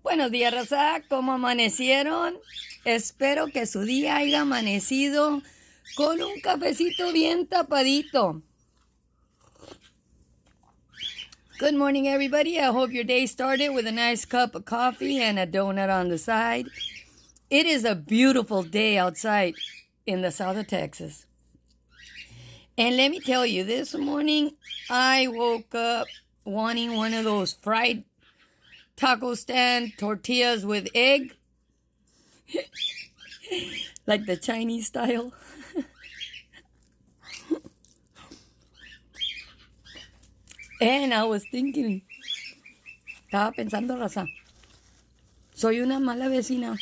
Buenos días, raza. ¿Cómo amanecieron? Espero que su día haya amanecido con un cafecito bien tapadito. Good morning, everybody. I hope your day started with a nice cup of coffee and a donut on the side. It is a beautiful day outside in the south of Texas. And let me tell you, this morning I woke up wanting one of those fried taco stand tortillas with egg, like the Chinese style. And I was thinking, estaba pensando, raza, soy una mala vecina.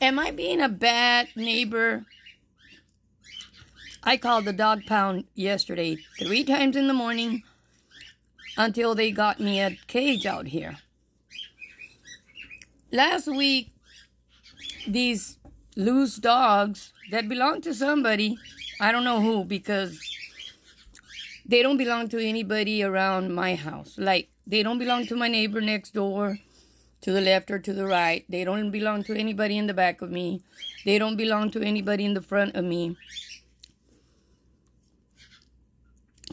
Am I being a bad neighbor? I called the dog pound yesterday 3 times in the morning until they got me a cage out here. Last week, these loose dogs that belong to somebody, I don't know who, because they don't belong to anybody around my house. Like, they don't belong to my neighbor next door, to the left or to the right. They don't belong to anybody in the back of me. They don't belong to anybody in the front of me.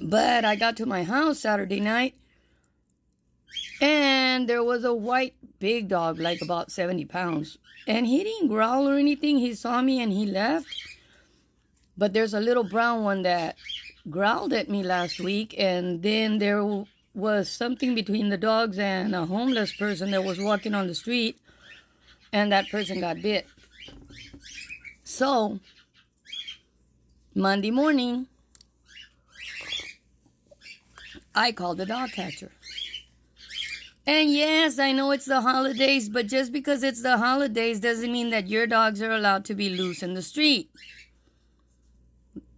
But I got to my house Saturday night, and there was a white big dog, like about 70 pounds. And he didn't growl or anything. He saw me and he left. But there's a little brown one that growled at me last week. And then there was something between the dogs and a homeless person that was walking on the street. And that person got bit. So, Monday morning, I called the dog catcher. And yes, I know it's the holidays, but just because it's the holidays doesn't mean that your dogs are allowed to be loose in the street.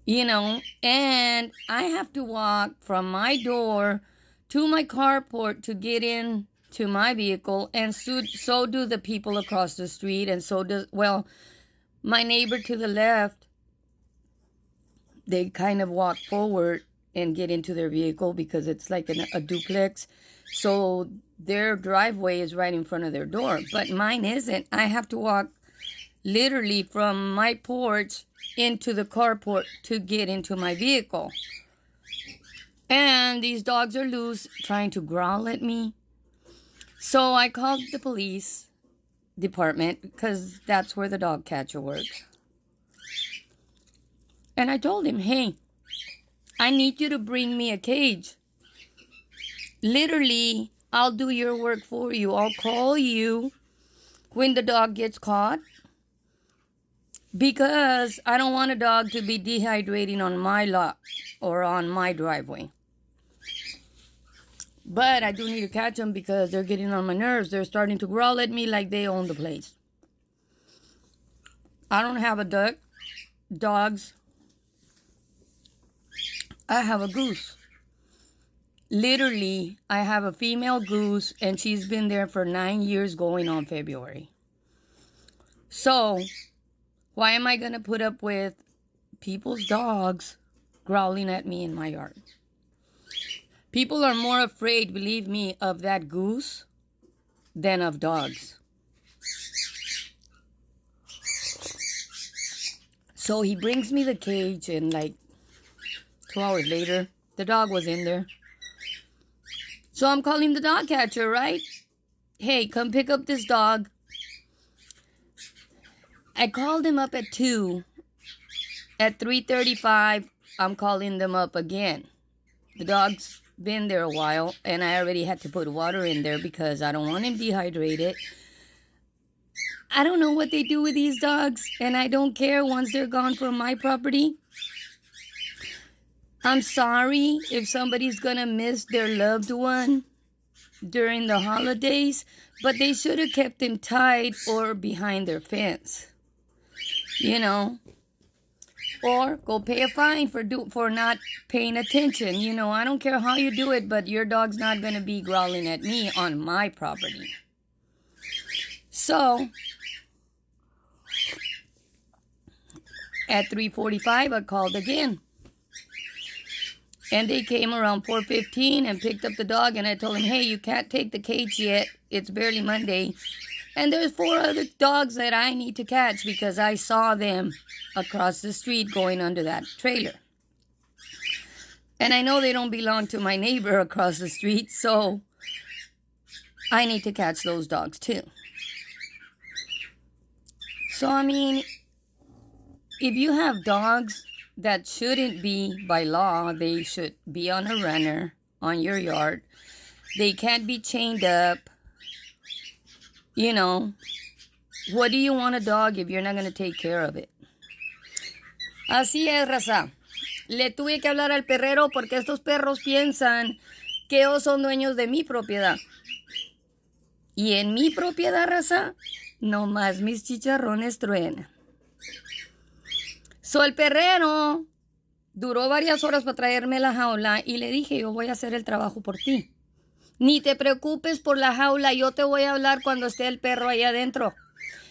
You know, and I have to walk from my door to my carport to get in to my vehicle, and so do the people across the street, and so does, well, my neighbor to the left. They kind of walk forward and get into their vehicle because it's like a duplex. So their driveway is right in front of their door. But mine isn't. I have to walk literally from my porch into the carport to get into my vehicle. And these dogs are loose, trying to growl at me. So I called the police department because that's where the dog catcher works. And I told him, hey, I need you to bring me a cage. Literally, I'll do your work for you. I'll call you when the dog gets caught, because I don't want a dog to be dehydrating on my lot or on my driveway. But I do need to catch them because they're getting on my nerves. They're starting to growl at me like they own the place. I don't have a dogs. I have a goose. Literally, I have a female goose, and she's been there for 9 years going on February. So, why am I going to put up with people's dogs growling at me in my yard? People are more afraid, believe me, of that goose than of dogs. So he brings me the cage, and like 2 hours later, the dog was in there. So I'm calling the dog catcher, right? Hey, come pick up this dog. I called him up at 2. At 3:35, I'm calling them up again. The dog's been there a while, and I already had to put water in there because I don't want him dehydrated. I don't know what they do with these dogs, and I don't care once they're gone from my property. I'm sorry if somebody's gonna miss their loved one during the holidays, but they should have kept him tied or behind their fence, you know, or go pay a fine for not paying attention. You know, I don't care how you do it, but your dog's not gonna be growling at me on my property. So at 3:45, I called again. And they came around 4:15 and picked up the dog, and I told them, hey, you can't take the cage yet. It's barely Monday. And there's 4 other dogs that I need to catch because I saw them across the street going under that trailer. And I know they don't belong to my neighbor across the street, so I need to catch those dogs too. So, I mean, if you have dogs that shouldn't be by law, they should be on a runner on your yard. They can't be chained up. You know, what do you want a dog if you're not going to take care of it? Así es, raza. Le tuve que hablar al perrero porque estos perros piensan que ellos son dueños de mi propiedad. Y en mi propiedad, raza, nomás mis chicharrones truenan. So, el perrero duró varias horas para traerme la jaula y le dije, yo voy a hacer el trabajo por ti. Ni te preocupes por la jaula, yo te voy a hablar cuando esté el perro ahí adentro.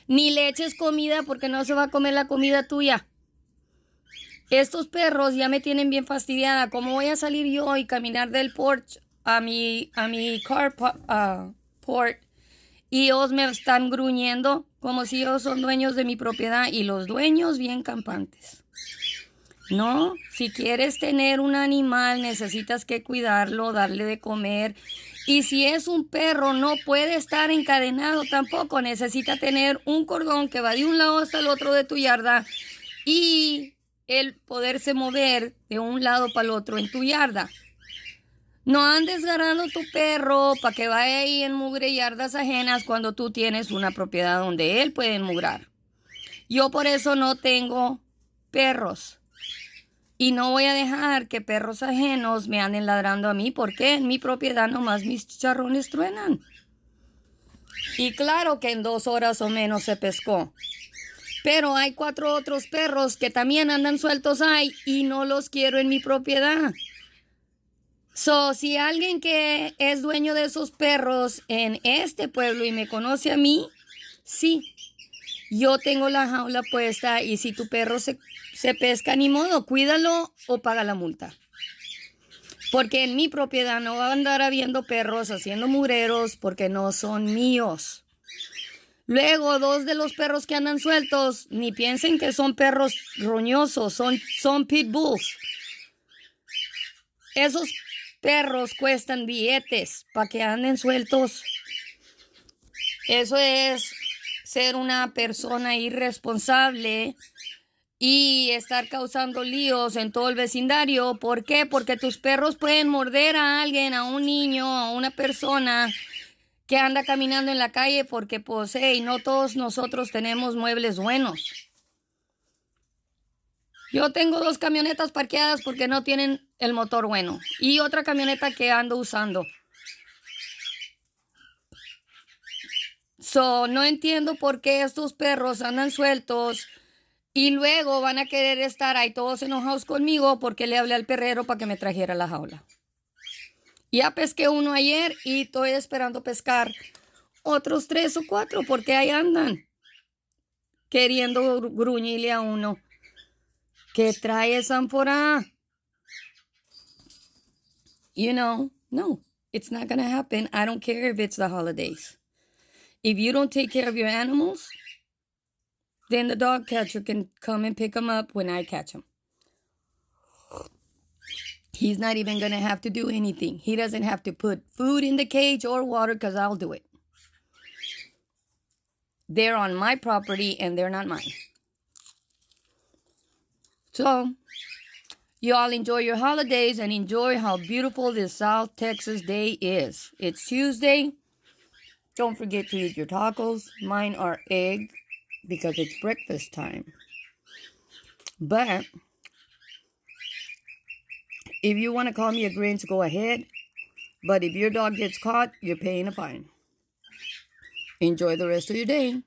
Ni le eches comida porque no se va a comer la comida tuya. Estos perros ya me tienen bien fastidiada. ¿Cómo voy a salir yo y caminar del porch a mi port? Y ellos me están gruñendo como si ellos son dueños de mi propiedad. Y los dueños bien campantes. No, si quieres tener un animal necesitas que cuidarlo, darle de comer. Y si es un perro no puede estar encadenado tampoco. Necesita tener un cordón que va de un lado hasta el otro de tu yarda. Y el poderse mover de un lado para el otro en tu yarda. No andes agarrando tu perro para que vaya ahí en mugre yardas ajenas cuando tú tienes una propiedad donde él puede mugrar. Yo por eso no tengo perros. Y no voy a dejar que perros ajenos me anden ladrando a mí porque en mi propiedad nomás mis chicharrones truenan. Y claro que en 2 horas o menos se pescó. Pero hay 4 otros perros que también andan sueltos ahí y no los quiero en mi propiedad. So, si alguien que es dueño de esos perros en este pueblo y me conoce a mí, sí, yo tengo la jaula puesta y si tu perro se pesca, ni modo, cuídalo o paga la multa. Porque en mi propiedad no va a andar habiendo perros haciendo mugreros porque no son míos. Luego, 2 de los perros que andan sueltos, ni piensen que son perros roñosos, son pitbulls. Esos perros cuestan billetes para que anden sueltos. Eso es ser una persona irresponsable y estar causando líos en todo el vecindario. ¿Por qué? Porque tus perros pueden morder a alguien, a un niño, a una persona que anda caminando en la calle porque, pues, hey, no todos nosotros tenemos muebles buenos. Yo tengo 2 camionetas parqueadas porque no tienen el motor bueno. Y otra camioneta que ando usando. So, no entiendo por qué estos perros andan sueltos y luego van a querer estar ahí todos enojados conmigo porque le hablé al perrero para que me trajera la jaula. Ya pesqué uno ayer y estoy esperando pescar otros 3 o 4 porque ahí andan queriendo gruñirle a uno. ¿Qué trae esa ánfora? You know, no, it's not going to happen. I don't care if it's the holidays. If you don't take care of your animals, then the dog catcher can come and pick them up when I catch them. He's not even going to have to do anything. He doesn't have to put food in the cage or water because I'll do it. They're on my property and they're not mine. So, you all enjoy your holidays and enjoy how beautiful this South Texas day is. It's Tuesday. Don't forget to eat your tacos. Mine are egg because it's breakfast time. But if you want to call me a Grinch, go ahead. But if your dog gets caught, you're paying a fine. Enjoy the rest of your day.